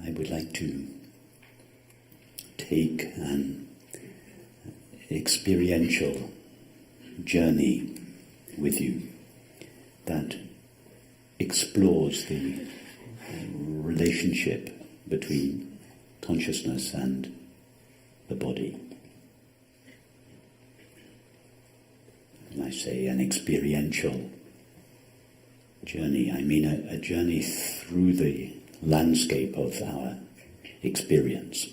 I would like to take an experiential journey with you that explores the relationship between consciousness and the body. When I say an experiential journey, I mean a journey through the landscape of our experience.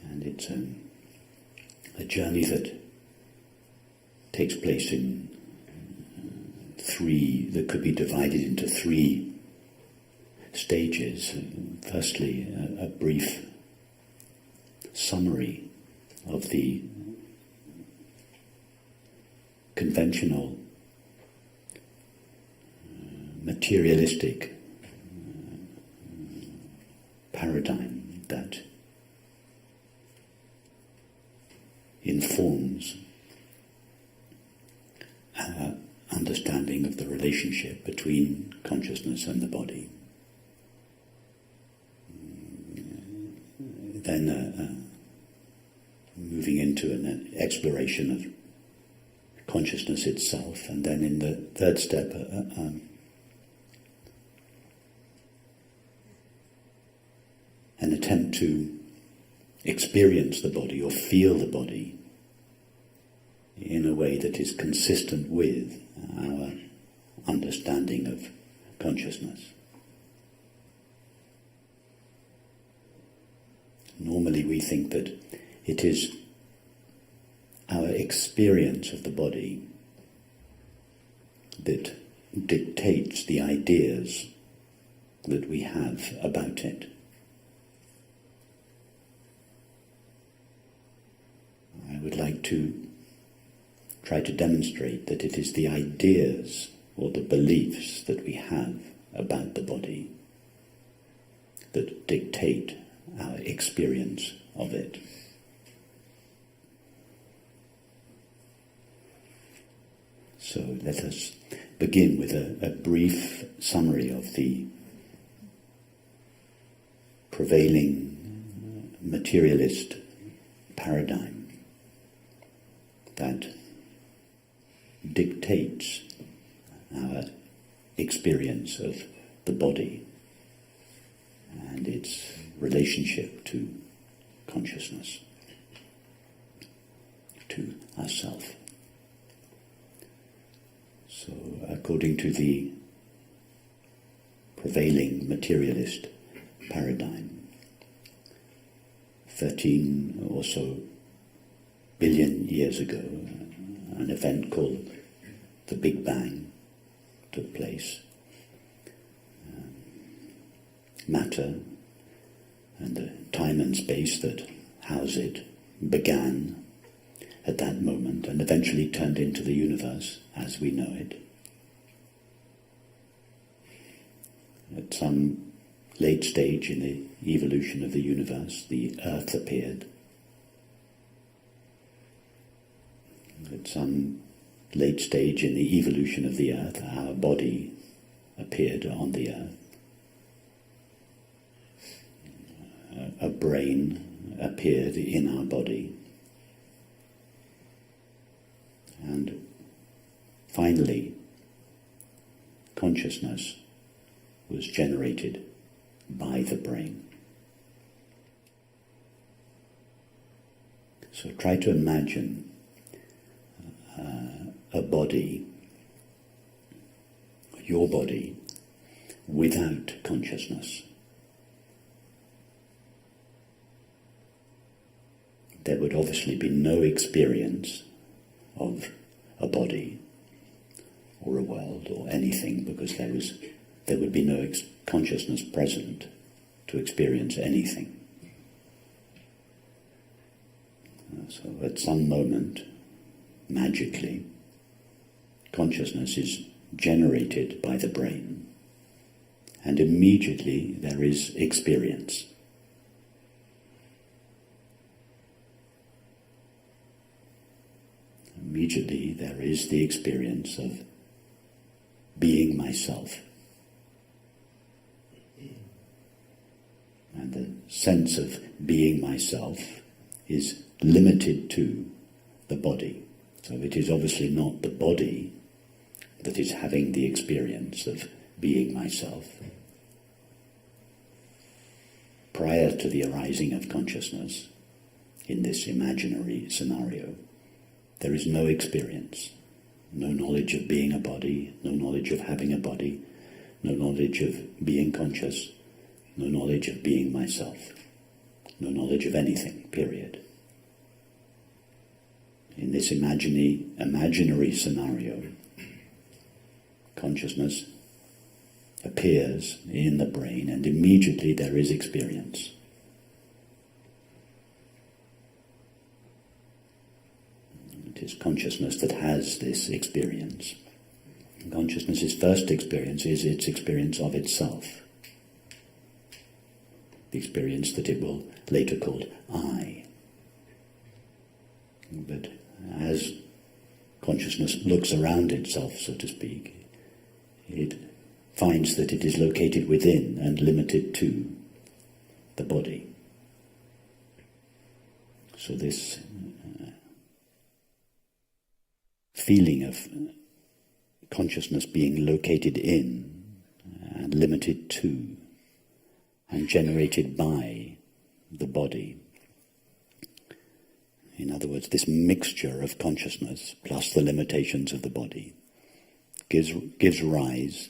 And it's a journey that takes place in that could be divided into three stages. Firstly, a brief summary of the conventional materialistic paradigm that informs our understanding of the relationship between consciousness and the body. Then moving into an exploration of consciousness itself, and then in the third step an attempt to experience the body or feel the body in a way that is consistent with our understanding of consciousness. Normally we think that it is our experience of the body that dictates the ideas that we have about it. I would like to try to demonstrate that it is the ideas or the beliefs that we have about the body that dictate our experience of it. So let us begin with a brief summary of the prevailing materialist paradigm that dictates our experience of the body and its relationship to consciousness, to ourself. So, according to the prevailing materialist paradigm, 13 or so billion years ago, an event called the Big Bang took place. Matter and the time and space that house it began at that moment and eventually turned into the universe as we know it. At some late stage in the evolution of the universe, the Earth appeared. At some late stage in the evolution of the Earth, our body appeared on the Earth. A brain appeared in our body. And finally, consciousness was generated by the brain. So try to imagine a body, your body, without consciousness. There would obviously be no experience of a body or a world or anything, because there would be no consciousness present to experience anything. So at some moment, magically, consciousness is generated by the brain, and immediately there is experience. Immediately there is the experience of being myself. And the sense of being myself is limited to the body. So it is obviously not the body that is having the experience of being myself. Prior to the arising of consciousness, in this imaginary scenario, there is no experience, no knowledge of being a body, no knowledge of having a body, no knowledge of being conscious, no knowledge of being myself, no knowledge of anything, period. In this imaginary scenario, consciousness appears in the brain and immediately there is experience. It is consciousness that has this experience. Consciousness's first experience is its experience of itself. The experience that it will later call I. But as consciousness looks around itself, so to speak, it finds that it is located within and limited to the body. So this feeling of consciousness being located in and limited to and generated by the body. In other words, this mixture of consciousness plus the limitations of the body gives rise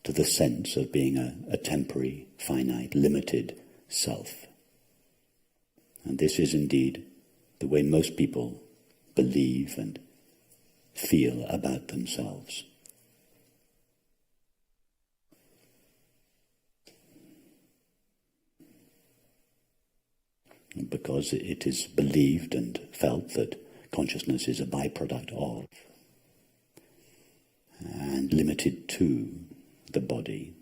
to the sense of being a temporary, finite, limited self. And this is indeed the way most people believe and feel about themselves. Because it is believed and felt that consciousness is a byproduct of and limited to the body,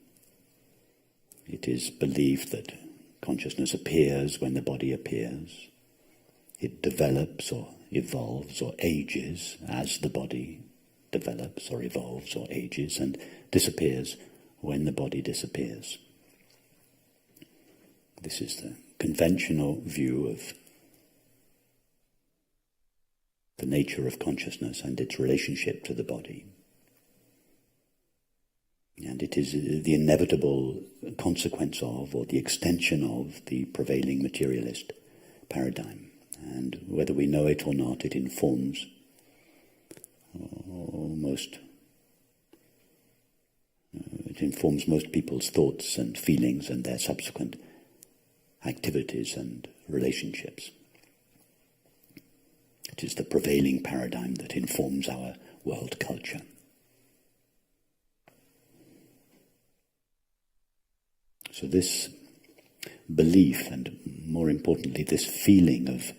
it is believed that consciousness appears when the body appears. It develops or evolves or ages as the body develops or evolves or ages, and disappears when the body disappears. This is the conventional view of the nature of consciousness and its relationship to the body. And it is the inevitable consequence of, or the extension of, the prevailing materialist paradigm. And whether we know it or not, it informs most people's thoughts and feelings and their subsequent activities and relationships. It is the prevailing paradigm that informs our world culture. So this belief, and more importantly, this feeling of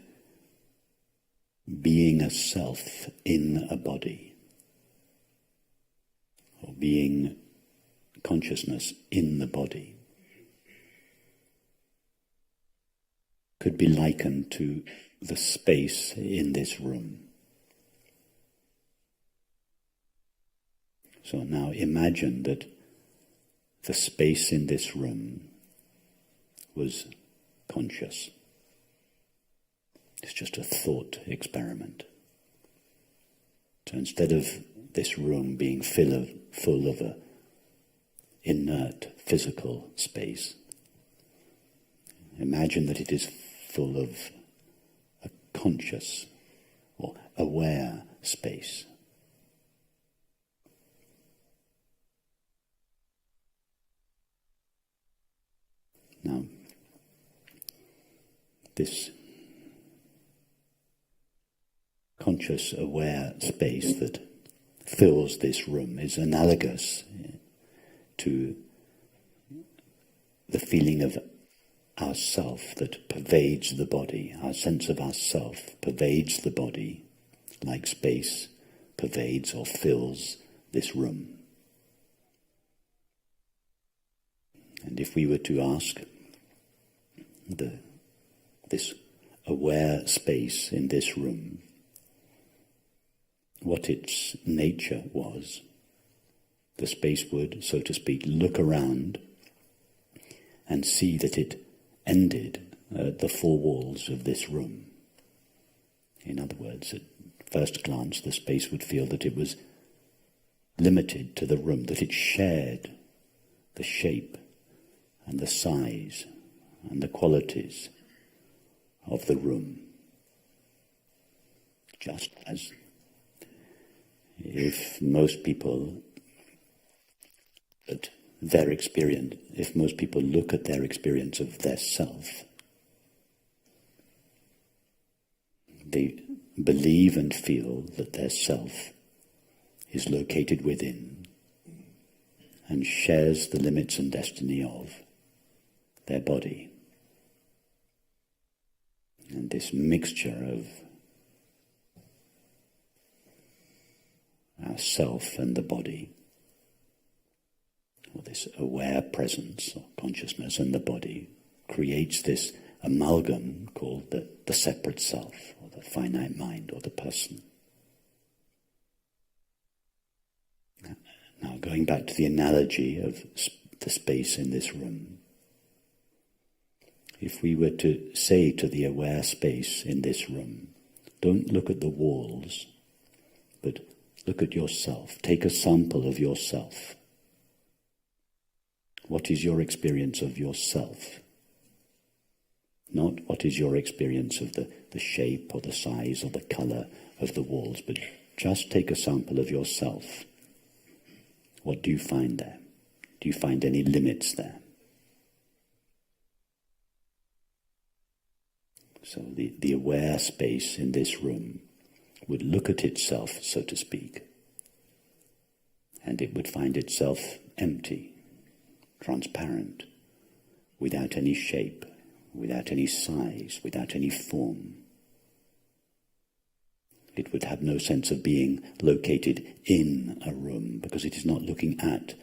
being a self in a body, or being consciousness in the body, could be likened to the space in this room. So now imagine that the space in this room was conscious. It's just a thought experiment. So instead of this room being full of a inert physical space, imagine that it is full of a conscious or aware space. Now, this conscious, aware space that fills this room is analogous to the feeling of ourself that pervades the body. Our sense of ourself pervades the body like space pervades or fills this room. And if we were to ask this aware space in this room what its nature was, the space would, so to speak, look around and see that it ended at the four walls of this room. In other words, at first glance, the space would feel that it was limited to the room, that it shared the shape and the size and the qualities of the room. Just as if most people at their experience, if most people look at their experience of their self, they believe and feel that their self is located within and shares the limits and destiny of their body. And this mixture of our self and the body, or this aware presence or consciousness and the body, creates this amalgam called the separate self, or the finite mind, or the person. Now, going back to the analogy of the space in this room, if we were to say to the aware space in this room, don't look at the walls, but look at yourself. Take a sample of yourself. What is your experience of yourself? Not what is your experience of the shape or the size or the colour of the walls, but just take a sample of yourself. What do you find there? Do you find any limits there? So the aware space in this room would look at itself, so to speak, and it would find itself empty, transparent, without any shape, without any size, without any form. It would have no sense of being located in a room, because it is not looking at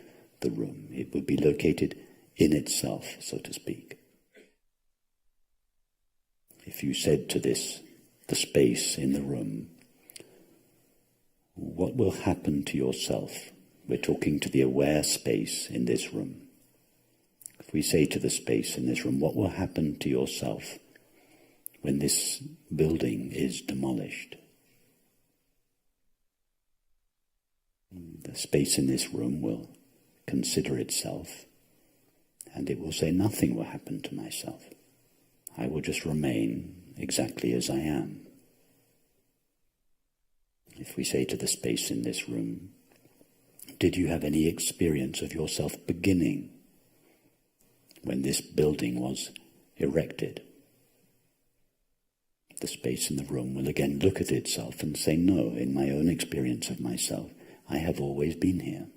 the room. It would be located in itself, so to speak. If you said to the space in the room, what will happen to yourself? We're talking to the aware space in this room. If we say to the space in this room, what will happen to yourself when this building is demolished? The space in this room will consider itself, and it will say, nothing will happen to myself. I will just remain exactly as I am. If we say to the space in this room, did you have any experience of yourself beginning when this building was erected? The space in the room will again look at itself and say, no, in my own experience of myself, I have always been here.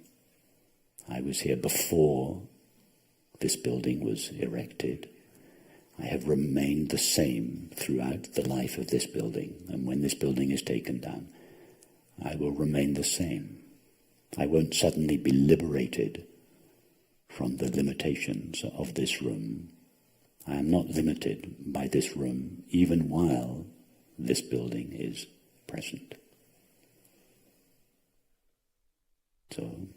I was here before this building was erected. I have remained the same throughout the life of this building, and when this building is taken down, I will remain the same. I won't suddenly be liberated from the limitations of this room. I am not limited by this room, even while this building is present. So,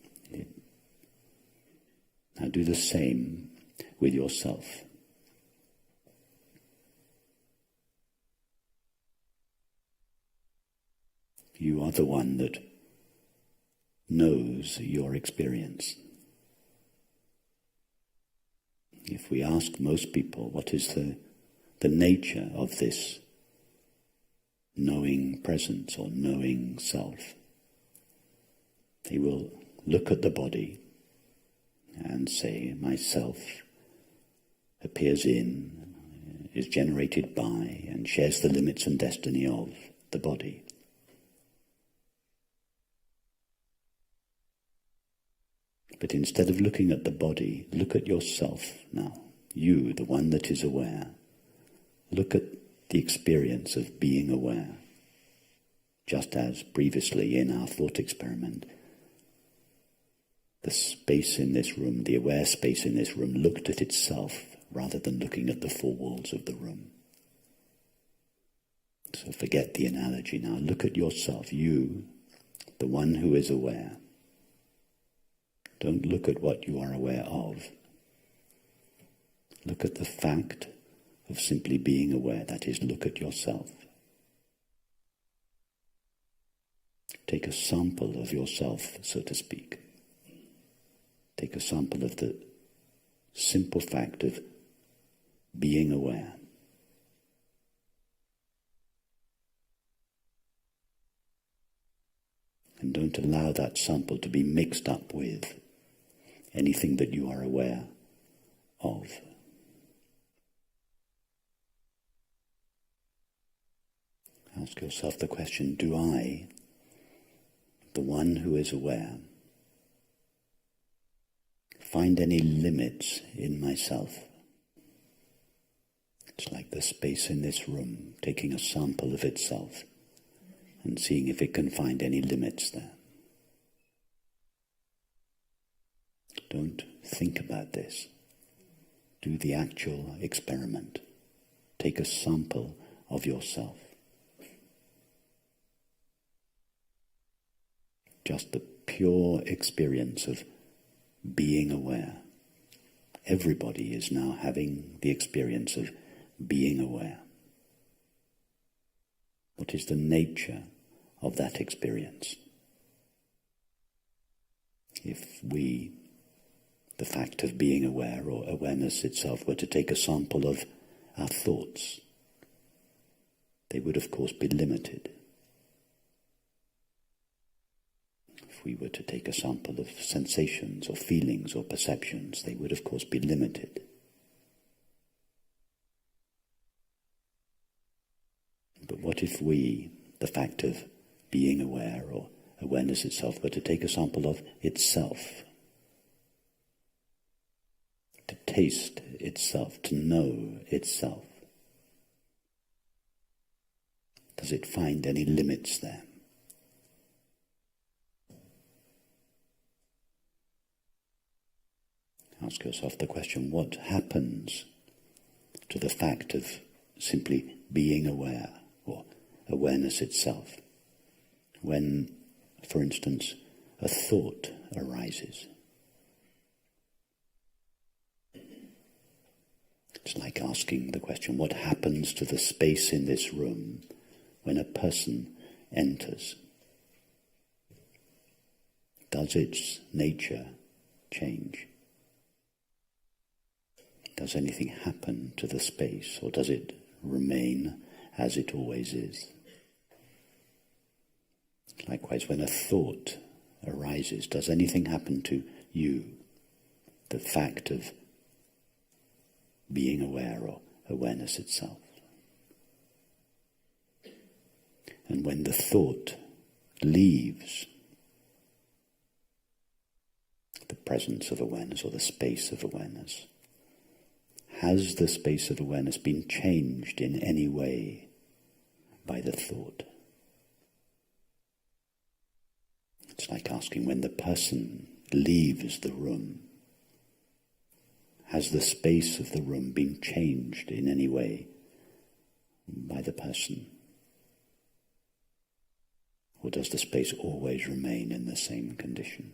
now do the same with yourself. You are the one that knows your experience. If we ask most people what is the nature of this knowing presence or knowing self, they will look at the body and say, myself appears in, is generated by, and shares the limits and destiny of the body. But instead of looking at the body, look at yourself now. You, the one that is aware. Look at the experience of being aware. Just as previously in our thought experiment, the space in this room, the aware space in this room, looked at itself rather than looking at the four walls of the room. So forget the analogy now. Look at yourself, you, the one who is aware. Don't look at what you are aware of. Look at the fact of simply being aware. That is, look at yourself. Take a sample of yourself, so to speak. Take a sample of the simple fact of being aware. And don't allow that sample to be mixed up with anything that you are aware of. Ask yourself the question, do I, the one who is aware, find any limits in myself? It's like the space in this room, taking a sample of itself and seeing if it can find any limits there. Don't think about this. Do the actual experiment. Take a sample of yourself. Just the pure experience of being aware. Everybody is now having the experience of being aware. What is the nature of that experience? If we, the fact of being aware or awareness itself, were to take a sample of our thoughts, they would of course be limited. If we were to take a sample of sensations or feelings or perceptions, they would of course be limited. But what if we, the fact of being aware or awareness itself, were to take a sample of itself, to taste itself, to know itself? Does it find any limits there? Ask yourself the question, what happens to the fact of simply being aware or awareness itself when, for instance, a thought arises? It's like asking the question, what happens to the space in this room when a person enters? Does its nature change? Does anything happen to the space, or does it remain as it always is? Likewise, when a thought arises, does anything happen to you, the fact of being aware or awareness itself? And when the thought leaves the presence of awareness or the space of awareness, has the space of awareness been changed in any way by the thought? It's like asking, when the person leaves the room, has the space of the room been changed in any way by the person? Or does the space always remain in the same condition?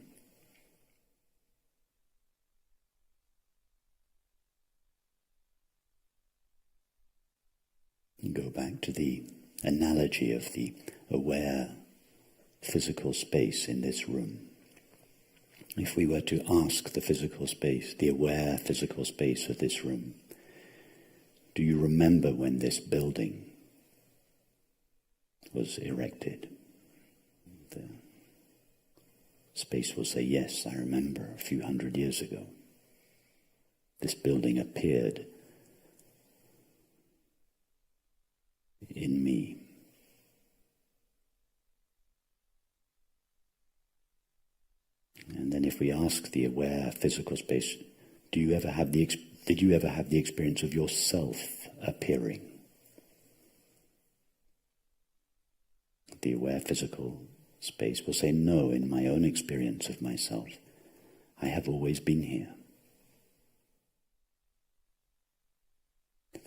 Go back to the analogy of the aware physical space in this room. If we were to ask the physical space, the aware physical space of this room, do you remember when this building was erected? The space will say, yes, I remember a few hundred years ago. This building appeared in me. And then if we ask the aware physical space, did you ever have the experience of yourself appearing? The aware physical space will say, no, in my own experience of myself, I have always been here.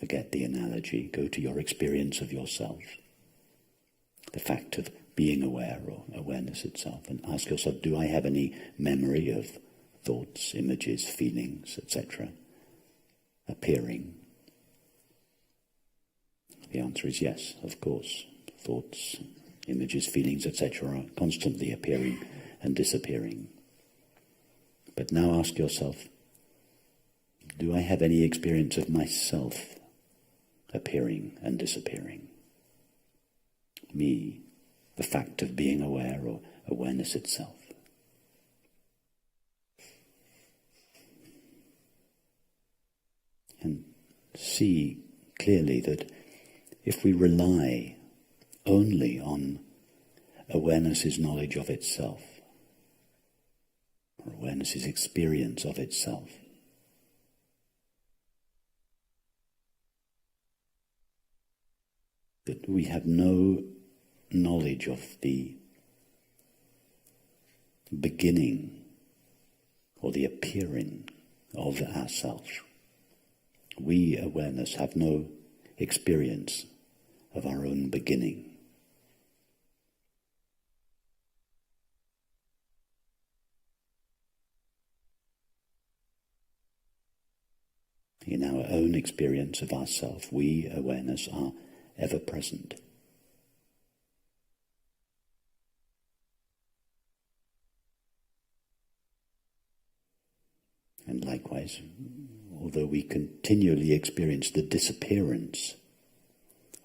Forget the analogy, go to your experience of yourself, the fact of being aware or awareness itself, and ask yourself, do I have any memory of thoughts, images, feelings, etc., appearing? The answer is yes, of course. Thoughts, images, feelings, etc. are constantly appearing and disappearing. But now ask yourself, do I have any experience of myself appearing and disappearing? Me, the fact of being aware or awareness itself. And see clearly that if we rely only on awareness's knowledge of itself, or awareness's experience of itself, that we have no knowledge of the beginning or the appearing of ourself. We, awareness, have no experience of our own beginning. In our own experience of ourself, we, awareness, are ever present. And likewise, although we continually experience the disappearance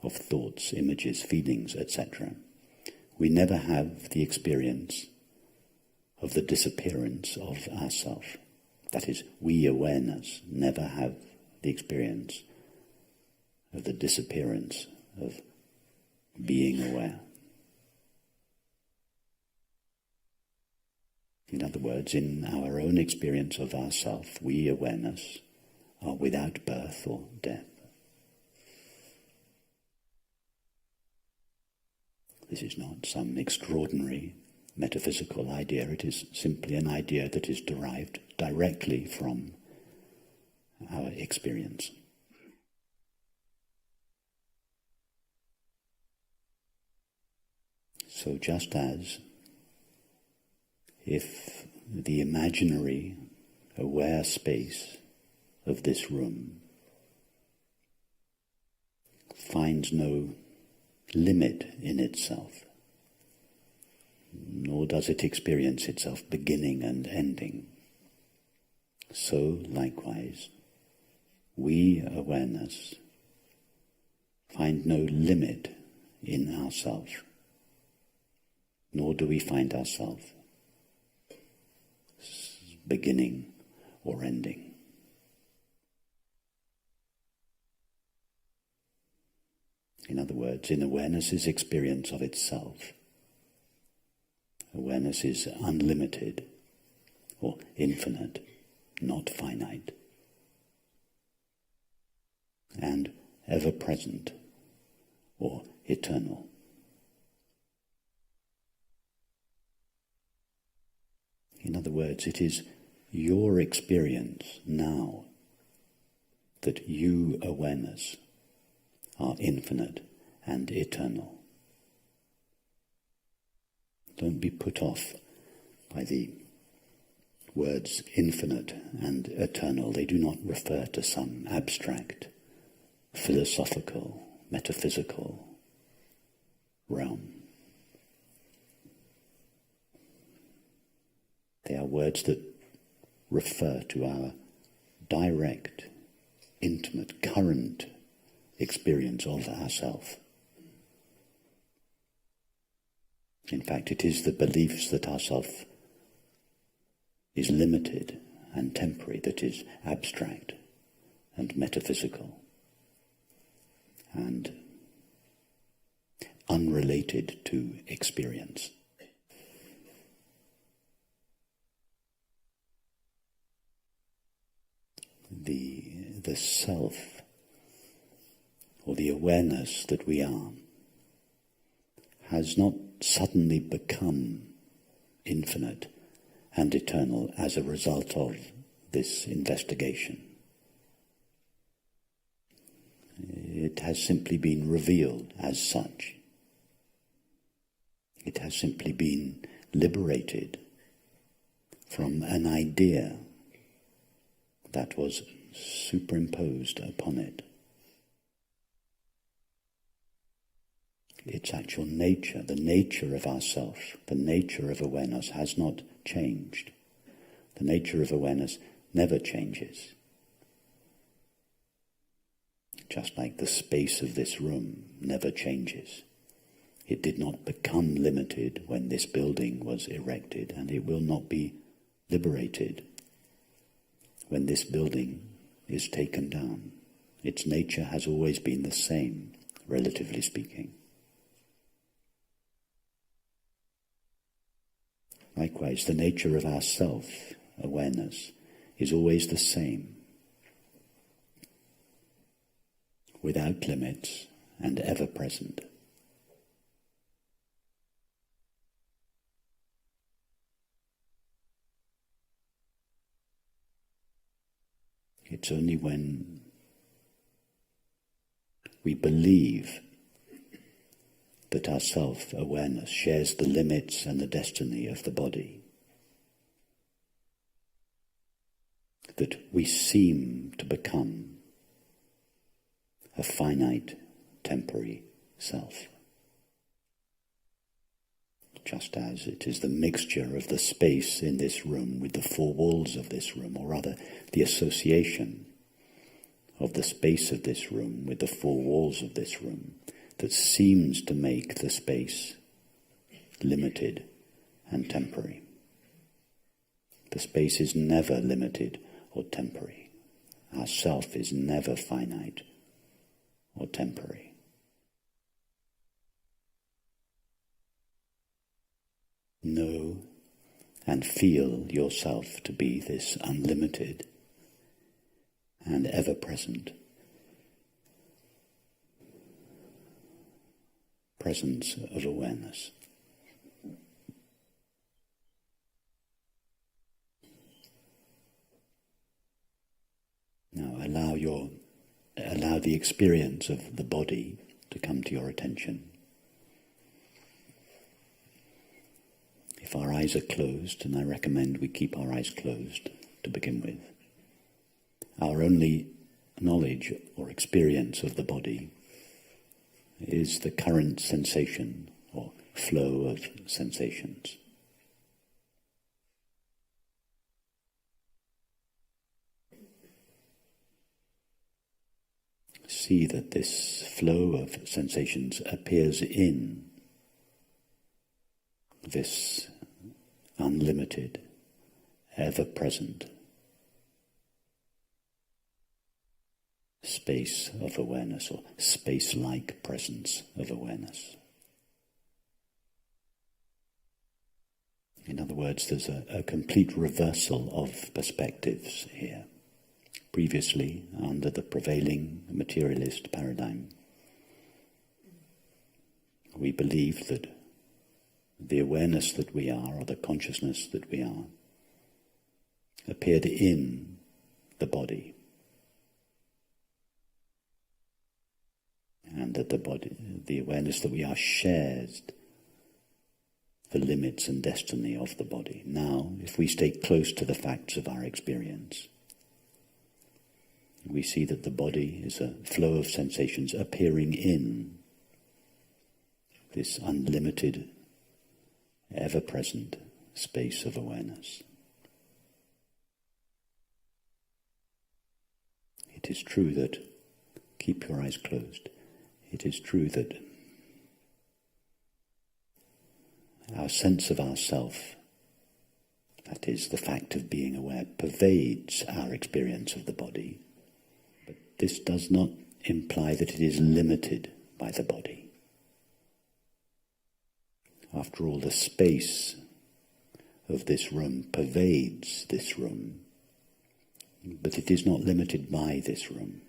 of thoughts, images, feelings, etc., we never have the experience of the disappearance of ourself. That is, we, awareness, never have the experience of the disappearance of being aware. In other words, in our own experience of ourself, we, awareness, are without birth or death. This is not some extraordinary metaphysical idea. It is simply an idea that is derived directly from our experience. So just as if the imaginary aware space of this room finds no limit in itself, nor does it experience itself beginning and ending, so likewise, we, awareness, find no limit in ourselves, nor do we find ourselves beginning or ending. In other words, in awareness's experience of itself, awareness is unlimited or infinite, not finite, and ever present or eternal. In other words, it is your experience now that you, awareness, are infinite and eternal. Don't be put off by the words infinite and eternal. They do not refer to some abstract, philosophical, metaphysical realm. They are words that refer to our direct, intimate, current experience of ourself. In fact, it is the beliefs that ourself is limited and temporary that is abstract and metaphysical and unrelated to experience. The self, or the awareness that we are, has not suddenly become infinite and eternal as a result of this investigation. It has simply been revealed as such. It has simply been liberated from an idea that was superimposed upon it. Its actual nature, the nature of ourself, the nature of awareness has not changed. The nature of awareness never changes. Just like the space of this room never changes. It did not become limited when this building was erected, and it will not be liberated when this building is taken down. Its nature has always been the same, relatively speaking. Likewise, the nature of our self-awareness is always the same, without limits and ever present. It's only when we believe that our self-awareness shares the limits and the destiny of the body that we seem to become a finite, temporary self. Just as it is the mixture of the space in this room with the four walls of this room, or rather the association of the space of this room with the four walls of this room, that seems to make the space limited and temporary. The space is never limited or temporary. Our self is never finite or temporary. Know and feel yourself to be this unlimited and ever-present presence of awareness. Now allow the experience of the body to come to your attention. If our eyes are closed, and I recommend we keep our eyes closed to begin with, our only knowledge or experience of the body is the current sensation or flow of sensations. See that this flow of sensations appears in this unlimited, ever-present space of awareness, or space-like presence of awareness. In other words, there's a complete reversal of perspectives here. Previously, under the prevailing materialist paradigm, we believed that the awareness that we are, or the consciousness that we are, appeared in the body, and that the awareness that we are, shares the limits and destiny of the body. Now, if we stay close to the facts of our experience, we see that the body is a flow of sensations appearing in this unlimited, ever-present space of awareness. It is true that, keep your eyes closed, it is true that our sense of ourself, that is, the fact of being aware, pervades our experience of the body. But this does not imply that it is limited by the body. After all, the space of this room pervades this room, but it is not limited by this room.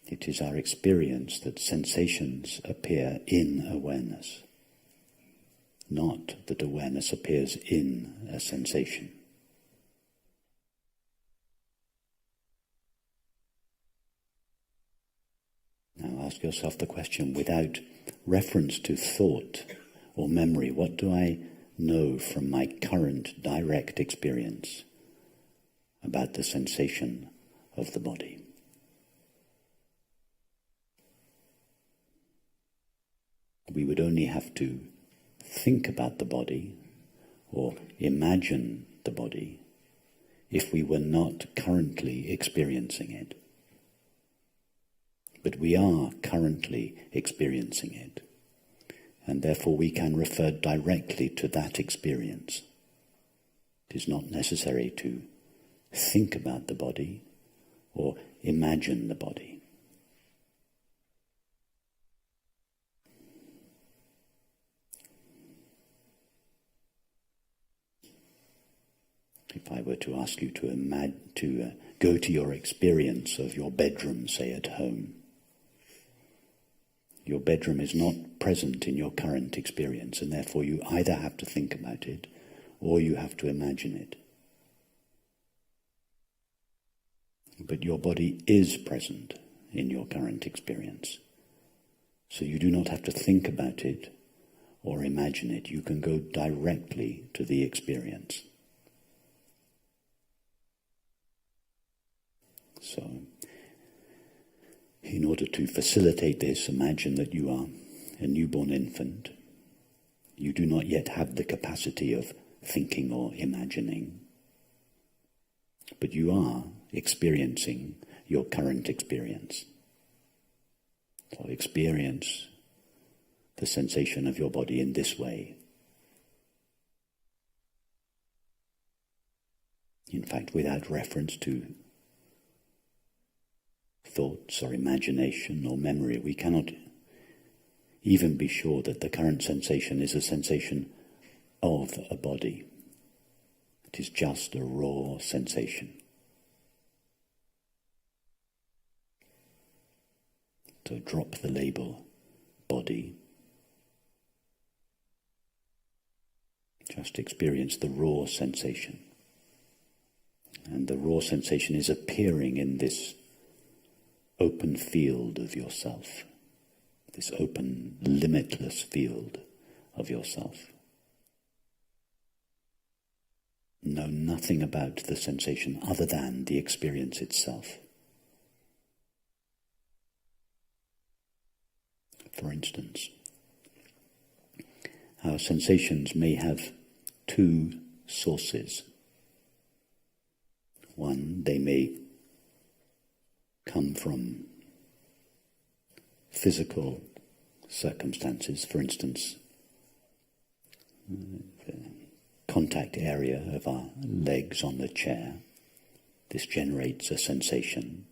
It is our experience that sensations appear in awareness, not that awareness appears in a sensation. Now ask yourself the question, without reference to thought or memory? What do I know from my current direct experience about the sensation of the body? We would only have to think about the body or imagine the body if we were not currently experiencing it. But we are currently experiencing it, and therefore we can refer directly to that experience. It is not necessary to think about the body or imagine the body. If I were to ask you to go to your experience of your bedroom, say at home, your bedroom is not present in your current experience, and therefore you either have to think about it or you have to imagine it. But your body is present in your current experience, so you do not have to think about it or imagine it. You can go directly to the experience. So, in order to facilitate this, imagine that you are a newborn infant. You do not yet have the capacity of thinking or imagining, but you are experiencing your current experience. So experience the sensation of your body in this way. In fact, without reference to thoughts or imagination or memory, we cannot even be sure that the current sensation is a sensation of a body. It is just a raw sensation. So drop the label body. Just experience the raw sensation. And the raw sensation is appearing in this open field of yourself, this open, limitless field of yourself. Know nothing about the sensation other than the experience itself. For instance, our sensations may have two sources. One, they may come from physical circumstances, for instance, the contact area of our legs on the chair. This generates a sensation.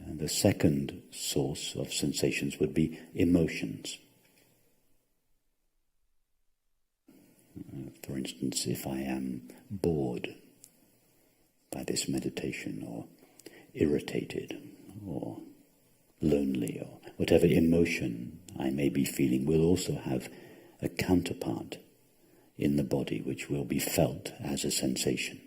And the second source of sensations would be emotions. For instance, if I am bored by this meditation, or irritated, or lonely, or whatever emotion I may be feeling, will also have a counterpart in the body which will be felt as a sensation.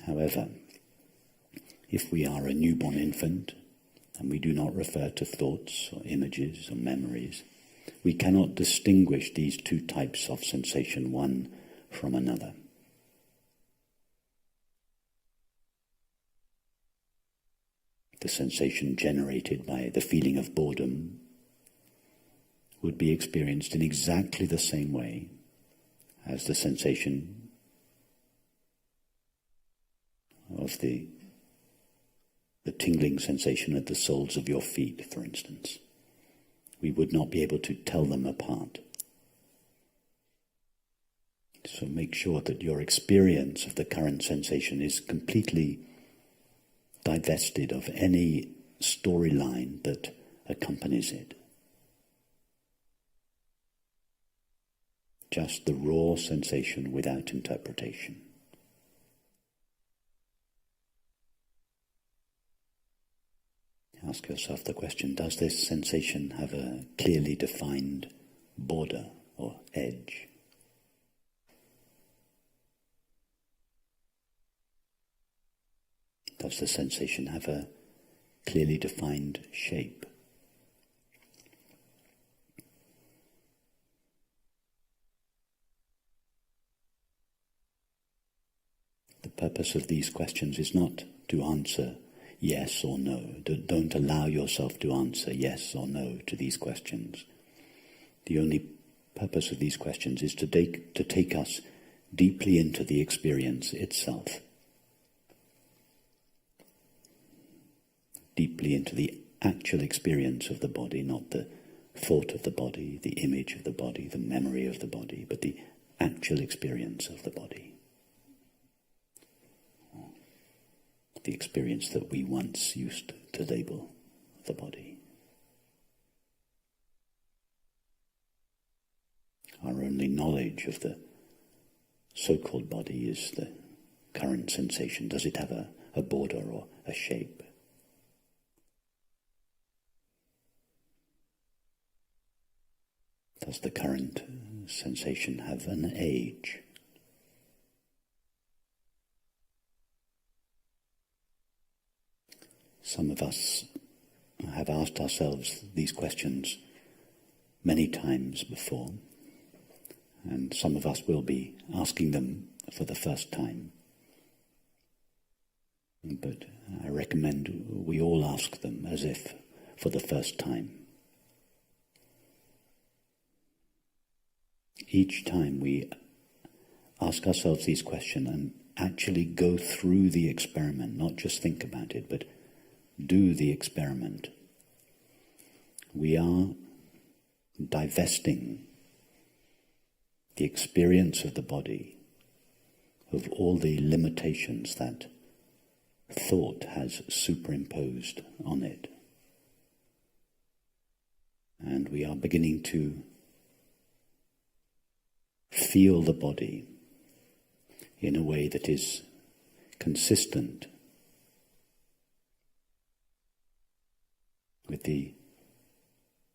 However, if we are a newborn infant, and we do not refer to thoughts or images or memories, we cannot distinguish these two types of sensation one from another. The sensation generated by the feeling of boredom would be experienced in exactly the same way as the sensation of the tingling sensation at the soles of your feet, for instance. We would not be able to tell them apart. So make sure that your experience of the current sensation is completely divested of any storyline that accompanies it. Just the raw sensation without interpretation. Ask yourself the question, does this sensation have a clearly defined border or edge? Does the sensation have a clearly defined shape? The purpose of these questions is not to answer yes or no. Don't allow yourself to answer yes or no to these questions. The only purpose of these questions is to take us deeply into the experience itself. Deeply into the actual experience of the body, not the thought of the body, the image of the body, the memory of the body, but the actual experience of the body. The experience that we once used to label the body. Our only knowledge of the so-called body is the current sensation. Does it have a border or a shape? Does the current sensation have an age? Some of us have asked ourselves these questions many times before, and some of us will be asking them for the first time. But I recommend we all ask them as if for the first time. Each time we ask ourselves these questions and actually go through the experiment, not just think about it, but do the experiment, we are divesting the experience of the body of all the limitations that thought has superimposed on it. And we are beginning to feel the body in a way that is consistent with the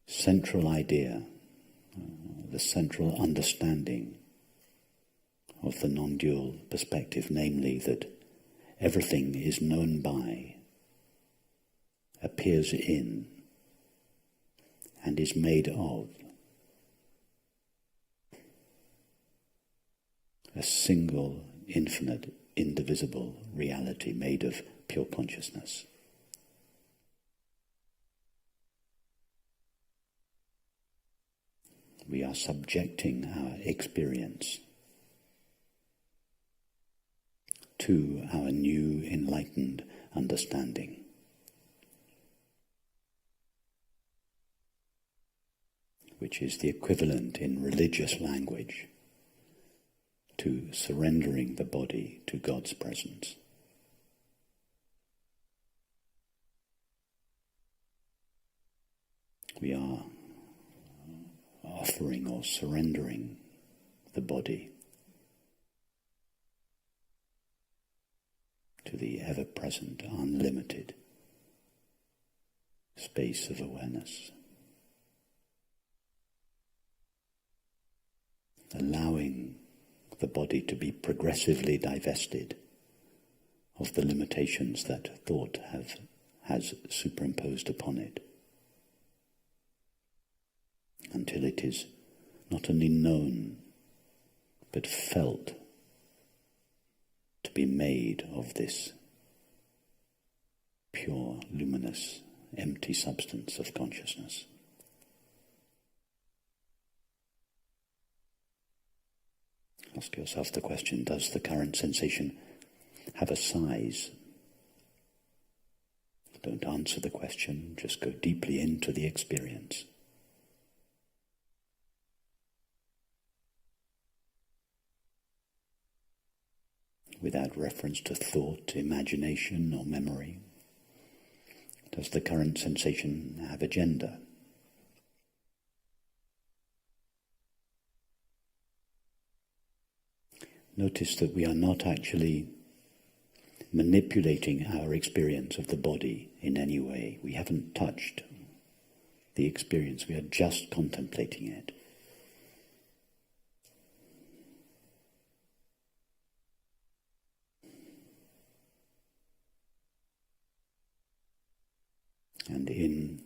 central idea, the central understanding of the non-dual perspective, namely that everything is known by, appears in, and is made of a single, infinite, indivisible reality made of pure consciousness. We are subjecting our experience to our new enlightened understanding. Which is the equivalent in religious language to surrendering the body to God's presence. We are offering or surrendering the body to the ever-present, unlimited space of awareness. Allowing the body to be progressively divested of the limitations that thought has superimposed upon it, until it is not only known but felt to be made of this pure, luminous, empty substance of consciousness. Ask yourself the question, does the current sensation have a size? Don't answer the question, just go deeply into the experience. Without reference to thought, imagination, or memory. Does the current sensation have a gender? Notice that we are not actually manipulating our experience of the body in any way. We haven't touched the experience, we are just contemplating it. And in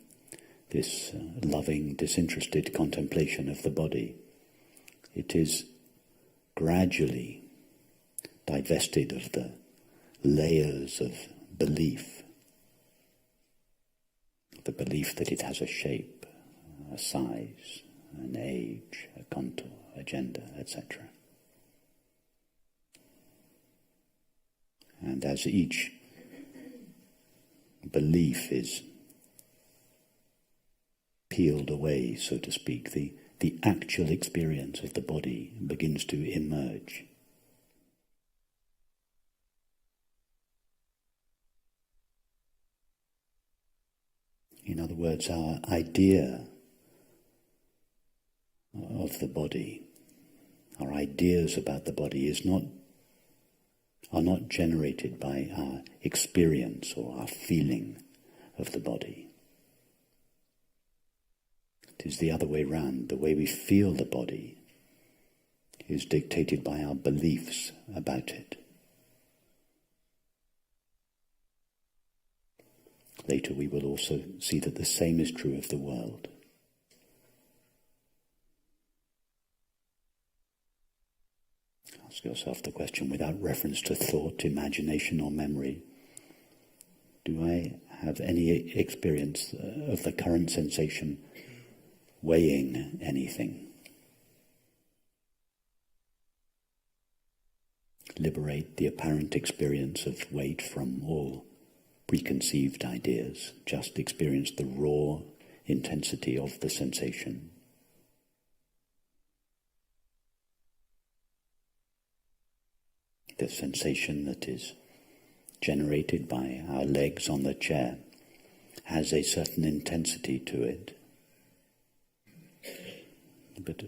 this loving, disinterested contemplation of the body, it is gradually divested of the layers of belief, the belief that it has a shape, a size, an age, a contour, a gender, etc. And as each belief is peeled away, so to speak, the actual experience of the body begins to emerge. In other words, our idea of the body, our ideas about the body are not generated by our experience or our feeling of the body. It is the other way round. The way we feel the body is dictated by our beliefs about it. Later we will also see that the same is true of the world. Ask yourself the question, without reference to thought, imagination or memory, do I have any experience of the current sensation weighing anything? Liberate the apparent experience of weight from all preconceived ideas. Just experience the raw intensity of the sensation. The sensation that is generated by our legs on the chair has a certain intensity to it. But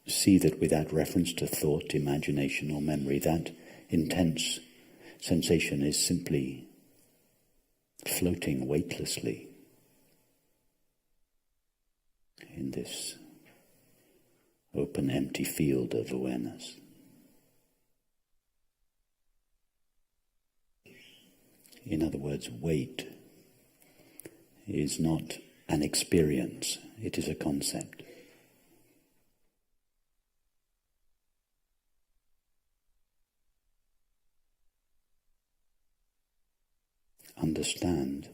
see that without reference to thought, imagination or memory, that intense sensation is simply floating weightlessly in this open, empty field of awareness. In other words, weight is not an experience, it is a concept. Understand,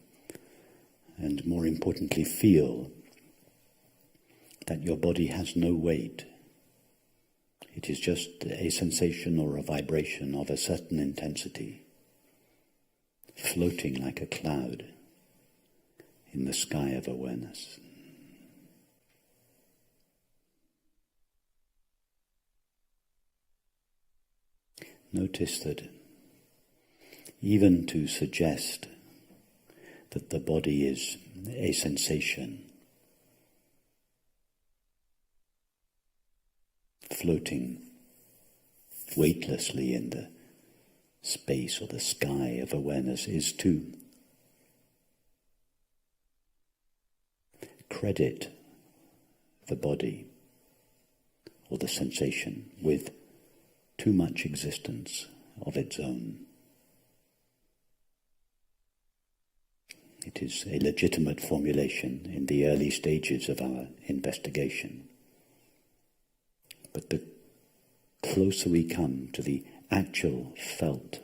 and more importantly, feel that your body has no weight. It is just a sensation or a vibration of a certain intensity, floating like a cloud in the sky of awareness. Notice that even to suggest that the body is a sensation floating weightlessly in the space or the sky of awareness is to credit the body or the sensation with too much existence of its own. It is a legitimate formulation in the early stages of our investigation. But the closer we come to the actual felt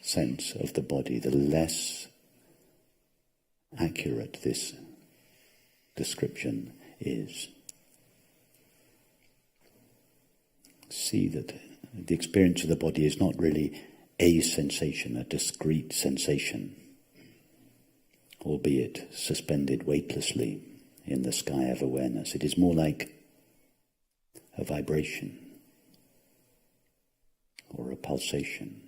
sense of the body, the less accurate this description is. See that the experience of the body is not really a sensation, a discrete sensation, albeit suspended weightlessly in the sky of awareness. It is more like a vibration or a pulsation.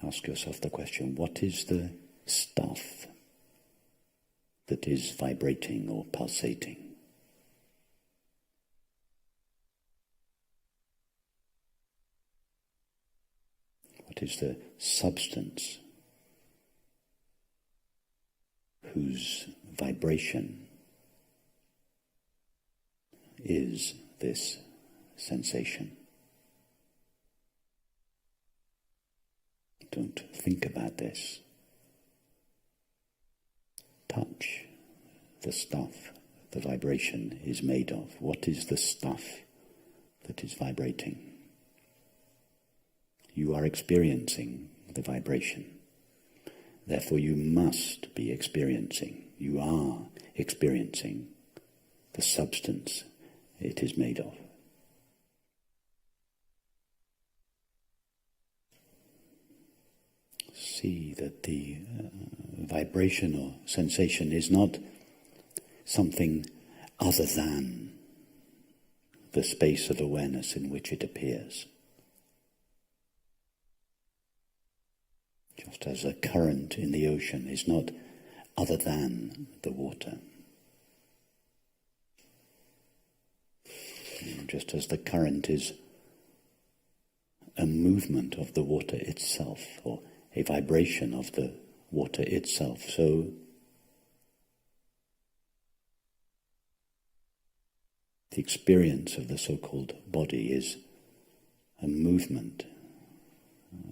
Ask yourself the question, what is the stuff that is vibrating or pulsating? What is the substance whose vibration is this sensation? Don't think about this. Touch the stuff the vibration is made of. What is the stuff that is vibrating? You are experiencing the vibration. Therefore you must be experiencing, you are experiencing the substance it is made of. See that the vibration or sensation is not something other than the space of awareness in which it appears. Just as a current in the ocean is not other than the water. Just as the current is a movement of the water itself, or a vibration of the water itself, so the experience of the so-called body is a movement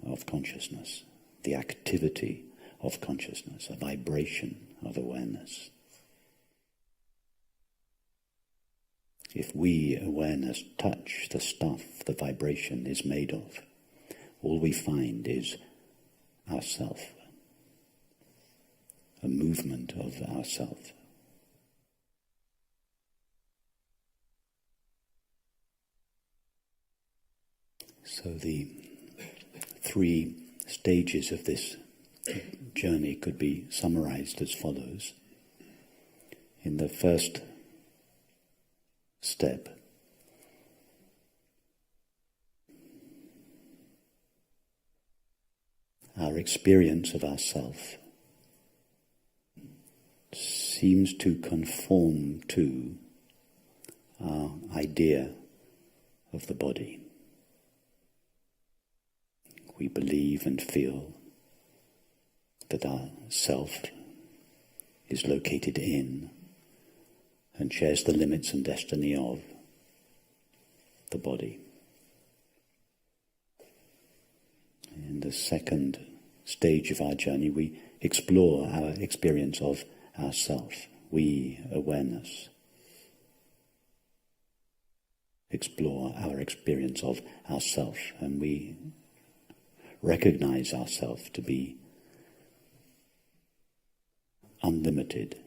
of consciousness, the activity of consciousness, a vibration of awareness. If we, awareness, touch the stuff the vibration is made of, all we find is ourself, a movement of ourself. So the 3 stages of this journey could be summarized as follows. In the first step, our experience of ourself seems to conform to our idea of the body. We believe and feel that our self is located in and shares the limits and destiny of the body. In the second stage of our journey, we explore our experience of ourself. We, awareness, explore our experience of ourself, and we recognize ourselves to be unlimited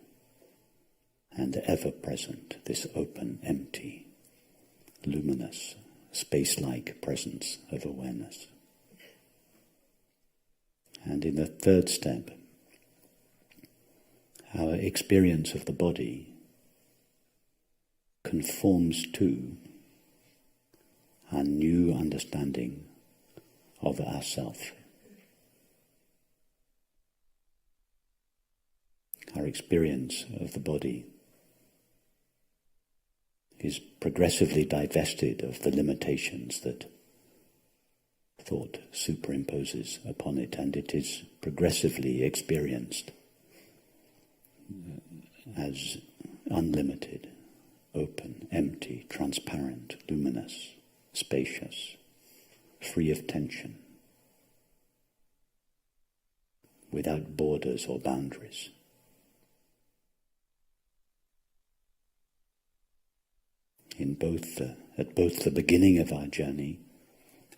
and ever-present, this open, empty, luminous, space-like presence of awareness. And in the third step, our experience of the body conforms to our new understanding of ourself. Our experience of the body is progressively divested of the limitations that thought superimposes upon it, and it is progressively experienced as unlimited, open, empty, transparent, luminous, spacious, free of tension, without borders or boundaries. At both the beginning of our journey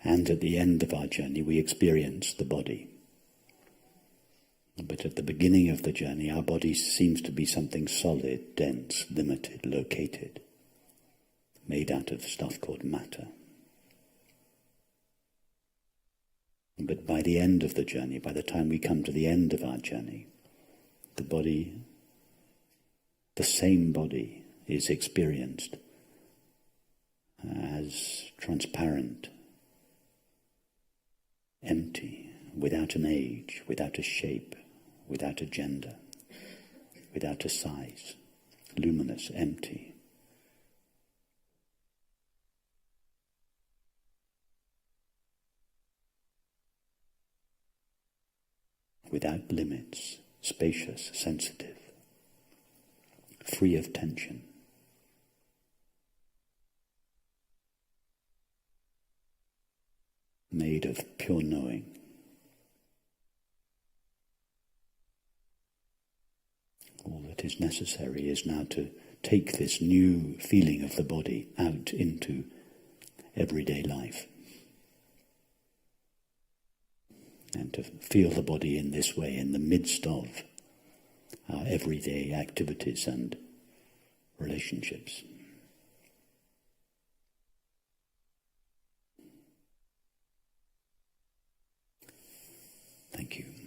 and at the end of our journey, we experience the body. But at the beginning of the journey, our body seems to be something solid, dense, limited, located, made out of stuff called matter. But by the end of the journey, by the time we come to the end of our journey, the body, the same body, is experienced as transparent, empty, without an age, without a shape, without a gender, without a size, luminous, empty. Without limits, spacious, sensitive, free of tension. Made of pure knowing, is necessary is now to take this new feeling of the body out into everyday life. And to feel the body in this way in the midst of our everyday activities and relationships. Thank you.